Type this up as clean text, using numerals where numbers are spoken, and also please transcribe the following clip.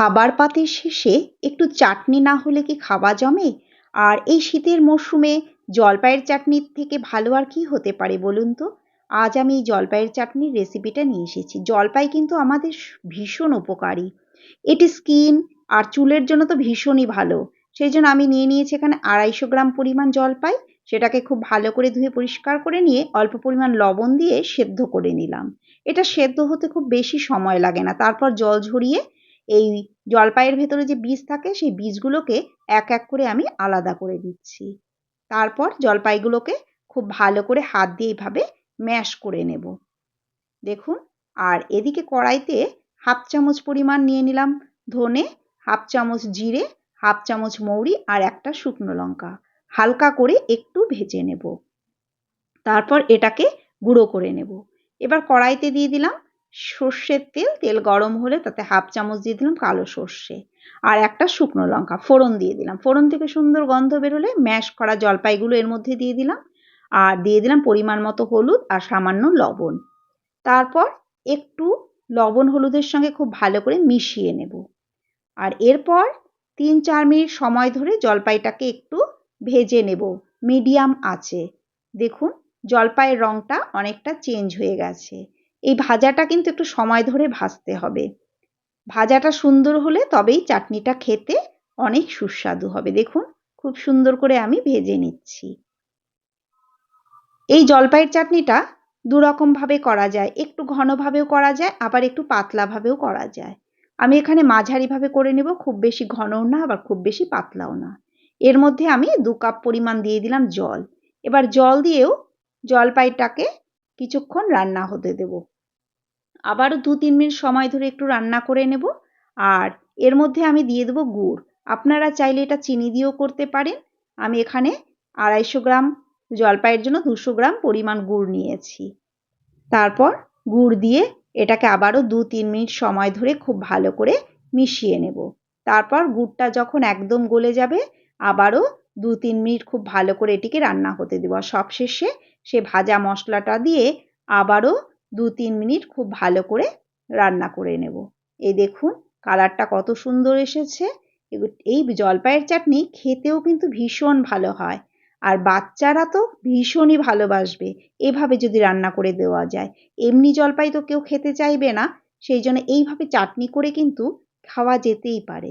খাবার পাতের শেষে একটু চাটনি না হলে কি খাওয়া জমে? আর এই শীতের মরশুমে জলপাইয়ের চাটনির থেকে ভালো আর কি হতে পারে বলুন তো? আজ আমি এই জলপাইয়ের চাটনির রেসিপিটা নিয়ে এসেছি। জলপাই কিন্তু আমাদের ভীষণ উপকারী। এটি স্কিন আর চুলের জন্য তো ভীষণই ভালো। সেই জন্য আমি নিয়ে নিয়েছি এখানে 250 গ্রাম পরিমাণ জলপাই। সেটাকে খুব ভালো করে ধুয়ে পরিষ্কার করে নিয়ে অল্প পরিমাণ লবণ দিয়ে সেদ্ধ করে নিলাম। এটা সেদ্ধ হতে খুব বেশি সময় লাগে না। তারপর জল ঝরিয়ে এই জলপাইয়ের ভেতরে যে বীজ থাকে সেই বীজগুলোকে এক এক করে আমি আলাদা করে দিচ্ছি। তারপর জলপাইগুলোকে খুব ভালো করে হাত দিয়ে এইভাবে ম্যাশ করে নেব। দেখুন, আর এদিকে কড়াইতে 1/2 চামচ পরিমাণ নিয়ে নিলাম ধনে, 1/2 চামচ জিরে, 1/2 চামচ মৌরি আর একটা শুকনো লঙ্কা। হালকা করে একটু ভেজে নেব। তারপর এটাকে গুঁড়ো করে নেব। এবার কড়াইতে দিয়ে দিলাম সর্ষের তেল। তেল গরম হলে তাতে 1/2 চামচ দিয়ে দিলাম কালো সর্ষে আর একটা শুকনো লঙ্কা ফোড়ন দিয়ে দিলাম। ফোড়ন থেকে সুন্দর গন্ধ বেরোলে ম্যাশ করা জলপাইগুলো এর মধ্যে দিয়ে দিলাম আর দিয়ে দিলাম পরিমাণ মতো হলুদ আর সামান্য লবণ। তারপর একটু লবণ হলুদের সঙ্গে খুব ভালো করে মিশিয়ে নেব। আর এরপর 3-4 মিনিট সময় ধরে জলপাইটাকে একটু ভেজে নেব মিডিয়াম আঁচে। দেখুন, জলপাইয়ের রংটা অনেকটা চেঞ্জ হয়ে গেছে। এই ভাজাটা কিন্তু একটু সময় ধরে ভাজতে হবে। ভাজাটা সুন্দর হলে তবেই চাটনিটা খেতে অনেক সুস্বাদু হবে। দেখুন, খুব সুন্দর করে আমি ভেজে নিচ্ছি। এই জলপাইয়ের চাটনিটা দুরকমভাবে করা যায়। একটু ঘনভাবেও করা যায়, আবার একটু পাতলাভাবেও করা যায়। আমি এখানে মাঝারিভাবে করে নেব, খুব বেশি ঘনও না আবার খুব বেশি পাতলাও না। এর মধ্যে আমি 2 কাপ পরিমাণ দিয়ে দিলাম জল। এবার জল দিয়েও জলপাইটাকে কিছুক্ষণ রান্না হতে দেব। আবারও 2-3 মিনিট সময় ধরে একটু রান্না করে নেব। আর এর মধ্যে আমি দিয়ে দেবো গুড়। আপনারা চাইলে এটা চিনি দিয়েও করতে পারেন। আমি এখানে 250 গ্রাম জলপাইয়ের জন্য 200 গ্রাম পরিমাণ গুড় নিয়েছি। তারপর গুড় দিয়ে এটাকে আবারও 2-3 মিনিট সময় ধরে খুব ভালো করে মিশিয়ে নেব। তারপর গুড়টা যখন একদম গলে যাবে আবারও 2-3 মিনিট খুব ভালো করে এটিকে রান্না হতে দেব। আর সবশেষে সে ভাজা মশলাটা দিয়ে আবারও 2-3 মিনিট খুব ভালো করে রান্না করে নেব। এই দেখুন, কালারটা কত সুন্দর এসেছে। এই জলপাইয়ের চাটনি খেতেও কিন্তু ভীষণ ভালো হয়। আর বাচ্চারা তো ভীষণই ভালোবাসবে এভাবে যদি রান্না করে দেওয়া যায়। এমনি জলপাই তো কেউ খেতে চাইবে না, সেই জন্য এইভাবে চাটনি করে কিন্তু খাওয়া যেতেই পারে।